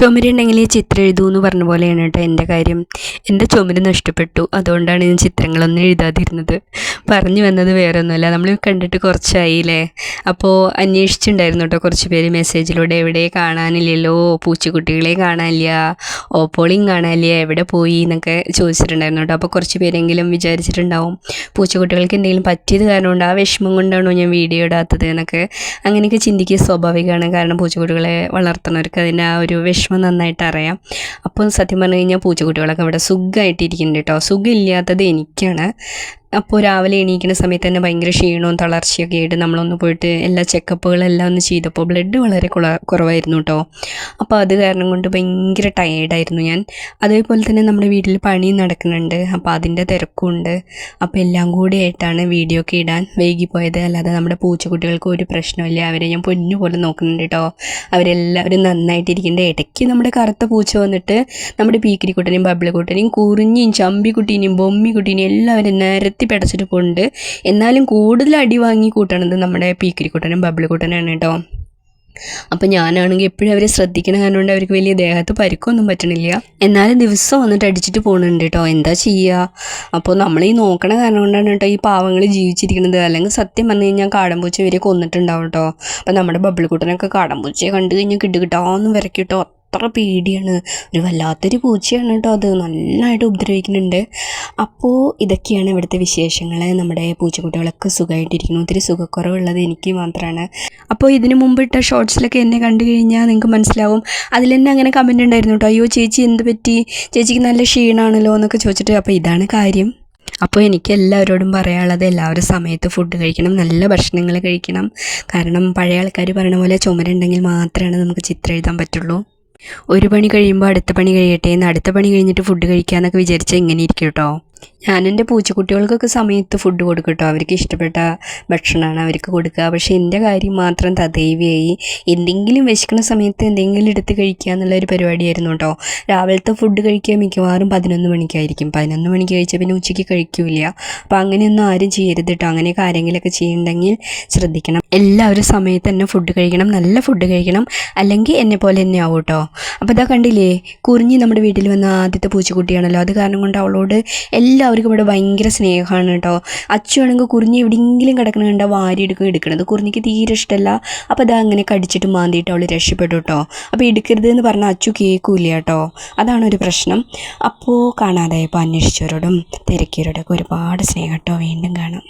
ചുമരുണ്ടെങ്കിൽ ചിത്രം എഴുതൂ എന്ന് പറഞ്ഞ പോലെയാണ് കേട്ടോ എൻ്റെ കാര്യം. എൻ്റെ ചുമര് നഷ്ടപ്പെട്ടു, അതുകൊണ്ടാണ് ഞാൻ ചിത്രങ്ങളൊന്നും എഴുതാതിരുന്നത്. പറഞ്ഞു വന്നത് വേറെ ഒന്നുമല്ല, നമ്മൾ കണ്ടിട്ട് കുറച്ചായില്ലേ. അപ്പോൾ അന്വേഷിച്ചിട്ടുണ്ടായിരുന്നു കേട്ടോ കുറച്ച് പേര് മെസ്സേജിലൂടെ, എവിടെ കാണാനില്ലല്ലോ, പൂച്ചക്കുട്ടികളെ കാണാനില്ല, ഓപ്പോളിയും കാണാനില്ല, എവിടെ പോയി എന്നൊക്കെ ചോദിച്ചിട്ടുണ്ടായിരുന്നു കേട്ടോ. അപ്പോൾ കുറച്ച് പേരെങ്കിലും വിചാരിച്ചിട്ടുണ്ടാവും പൂച്ചക്കുട്ടികൾക്ക് എന്തെങ്കിലും പറ്റിയത് കാരണം കൊണ്ട് ആ വിഷമം കൊണ്ടാണോ ഞാൻ വീഡിയോ ഇടാത്തത് എന്നൊക്കെ. അങ്ങനെയൊക്കെ ചിന്തിക്കുക സ്വാഭാവികമാണ്, കാരണം പൂച്ചക്കുട്ടികളെ വളർത്തുന്നവർക്ക് അതിൻ്റെ ആ ഒരു വിഷമം നന്നായിട്ട് അറിയാം. അപ്പോൾ സത്യം പറഞ്ഞു കഴിഞ്ഞാൽ പൂച്ചക്കുട്ടികളൊക്കെ അവിടെ സുഖമായിട്ടിരിക്കുന്നുണ്ട് കേട്ടോ. സുഖമില്ലാത്തത് എനിക്കാണ്. അപ്പോൾ രാവിലെ എണീക്കുന്ന സമയത്ത് തന്നെ ഭയങ്കര ക്ഷീണവും തളർച്ചയൊക്കെ ആയിട്ട് നമ്മളൊന്ന് പോയിട്ട് എല്ലാ ചെക്കപ്പുകളെല്ലാം ഒന്ന് ചെയ്തപ്പോൾ ബ്ലഡ് വളരെ കുറവായിരുന്നു കേട്ടോ. അപ്പോൾ അത് കാരണം കൊണ്ട് ഭയങ്കര ടയേർഡായിരുന്നു ഞാൻ. അതേപോലെ തന്നെ നമ്മുടെ വീട്ടിൽ പണി നടക്കുന്നുണ്ട്, അപ്പോൾ അതിൻ്റെ തിരക്കുണ്ട്. അപ്പോൾ എല്ലാം കൂടി ആയിട്ടാണ് വീഡിയോ ഒക്കെ ഇടാൻ വൈകിപ്പോയത്. അല്ലാതെ നമ്മുടെ പൂച്ചക്കുട്ടികൾക്ക് ഒരു പ്രശ്നമില്ല, അവരെ ഞാൻ പൊന്നു പോലെ നോക്കുന്നുണ്ട് കേട്ടോ. അവരെല്ലാവരും നന്നായിട്ടിരിക്കുന്നുണ്ട്. ഇടയ്ക്ക് നമ്മുടെ കറുത്ത പൂച്ച വന്നിട്ട് നമ്മുടെ പീക്കിരിക്കുട്ടനെയും ബബിളിക്കുട്ടനെയും കുറിഞ്ഞിയും ചമ്പിക്കുട്ടീനെയും ബൊമ്മിക്കുട്ടീനെയും എല്ലാവരും നിരത്തി പിടച്ചിട്ട് പോകുന്നുണ്ട്. എന്നാലും കൂടുതൽ അടി വാങ്ങി കൂട്ടണത് നമ്മുടെ പീക്കിരിക്കുട്ടനും ബബിളിക്കുട്ടനാണ് കേട്ടോ. അപ്പം ഞാനാണെങ്കിൽ എപ്പോഴും അവരെ ശ്രദ്ധിക്കണ കാരണം കൊണ്ട് അവർക്ക് വലിയ ദേഹത്ത് പരിക്കൊന്നും പറ്റണില്ല. എന്നാലും ദിവസം വന്നിട്ട് അടിച്ചിട്ട് പോകുന്നുണ്ട് കേട്ടോ. എന്താ ചെയ്യുക? അപ്പോൾ നമ്മൾ ഈ നോക്കണ കാരണം കൊണ്ടാണ് കേട്ടോ ഈ പാവങ്ങൾ ജീവിച്ചിരിക്കുന്നത്. അല്ലെങ്കിൽ സത്യം പറഞ്ഞു കഴിഞ്ഞാൽ കാടമ്പൂച്ച ഇവരെ കൊന്നിട്ടുണ്ടാവും കേട്ടോ. അപ്പം നമ്മുടെ ബബിളിക്കുട്ടനൊക്കെ കാടമ്പൂച്ചയെ കണ്ടു കഴിഞ്ഞാൽ കിട്ടുകിട്ടാന്ന് വിരക്കിട്ടോ. അത്ര പേടിയാണ്, ഒരു വല്ലാത്തൊരു പൂച്ചയാണ് കേട്ടോ. അത് നന്നായിട്ട് ഉപദ്രവിക്കുന്നുണ്ട്. അപ്പോൾ ഇതൊക്കെയാണ് ഇവിടുത്തെ വിശേഷങ്ങൾ. നമ്മുടെ പൂച്ചക്കുട്ടികളൊക്കെ സുഖമായിട്ടിരിക്കുന്നു. ഒത്തിരി സുഖക്കുറവുള്ളത് എനിക്ക് മാത്രമാണ്. അപ്പോൾ ഇതിനു മുമ്പിട്ട ഷോർട്സിലൊക്കെ എന്നെ കണ്ടു കഴിഞ്ഞാൽ നിങ്ങൾക്ക് മനസ്സിലാവും. അതിൽ തന്നെ അങ്ങനെ കമൻറ്റ് ഉണ്ടായിരുന്നു കേട്ടോ, അയ്യോ ചേച്ചി എന്ത് പറ്റി, ചേച്ചിക്ക് നല്ല ക്ഷീണമാണല്ലോ എന്നൊക്കെ ചോദിച്ചിട്ട്. അപ്പോൾ ഇതാണ് കാര്യം. അപ്പോൾ എനിക്ക് എല്ലാവരോടും പറയാനുള്ളത്, എല്ലാവരും സമയത്ത് ഫുഡ് കഴിക്കണം, നല്ല ഭക്ഷണങ്ങൾ കഴിക്കണം. കാരണം പഴയ ആൾക്കാർ പറയണ പോലെ ചുമരുണ്ടെങ്കിൽ മാത്രമാണ് നമുക്ക് ചിത്രം എഴുതാൻ പറ്റുള്ളൂ. ഒരു പണി കഴിയുമ്പോൾ അടുത്ത പണി കഴിയട്ടെ എന്ന്, അടുത്ത പണി കഴിഞ്ഞിട്ട് ഫുഡ് കഴിക്കാമെന്നൊക്കെ വിചാരിച്ചാൽ ഇങ്ങനെ ഇരിക്കും കേട്ടോ. ഞാൻ എൻ്റെ പൂച്ചക്കുട്ടികൾക്കൊക്കെ സമയത്ത് ഫുഡ് കൊടുക്കും കേട്ടോ. അവർക്ക് ഇഷ്ടപ്പെട്ട ഭക്ഷണമാണ് അവർക്ക് കൊടുക്കുക. പക്ഷേ എൻ്റെ കാര്യം മാത്രം തദൈവയായി. എന്തെങ്കിലും വിശക്കുന്ന സമയത്ത് എന്തെങ്കിലും എടുത്ത് കഴിക്കുക എന്നുള്ളൊരു പരിപാടിയായിരുന്നു കേട്ടോ. രാവിലത്തെ ഫുഡ് കഴിക്കുക മിക്കവാറും 11 മണിക്കായിരിക്കും. 11 മണിക്ക് കഴിച്ചാൽ പിന്നെ ഉച്ചയ്ക്ക് കഴിക്കില്ല. അപ്പോൾ അങ്ങനെയൊന്നും ആരും ചെയ്യരുത് കേട്ടോ. അങ്ങനെയൊക്കെ ആരെങ്കിലുമൊക്കെ ചെയ്യുന്നുണ്ടെങ്കിൽ ശ്രദ്ധിക്കണം. എല്ലാവരും സമയത്ത് തന്നെ ഫുഡ് കഴിക്കണം, നല്ല ഫുഡ് കഴിക്കണം, അല്ലെങ്കിൽ എന്നെ പോലെ തന്നെ ആവും കേട്ടോ. അപ്പോൾ ഇതാ കണ്ടില്ലേ, കുറിഞ്ഞി നമ്മുടെ വീട്ടിൽ വന്ന ആദ്യത്തെ പൂച്ചക്കുട്ടിയാണല്ലോ. അത് കാരണം കൊണ്ട് അവളോട് എല്ലാവർക്കും ഇവിടെ ഭയങ്കര സ്നേഹമാണ് കേട്ടോ. അച്ചു ആണെങ്കിൽ കുറിഞ്ഞി എവിടെയെങ്കിലും കിടക്കണം കണ്ടാൽ വാരി എടുക്കണത് കുറിഞ്ഞിക്ക് തീരെ ഇഷ്ടമല്ല. അപ്പോൾ അത് അങ്ങനെ കടിച്ചിട്ട് മാന്തിയിട്ട് അവൾ രക്ഷപ്പെട്ടു കേട്ടോ. അപ്പോൾ എടുക്കരുത് എന്ന് പറഞ്ഞാൽ അച്ചു കേൾക്കൂല കേട്ടോ. അതാണ് ഒരു പ്രശ്നം. അപ്പോൾ കാണാതായപ്പോൾ അന്വേഷിച്ചവരോടും തിരക്കിയവരോടൊക്കെ ഒരുപാട് സ്നേഹം കേട്ടോ. വീണ്ടും കാണാം.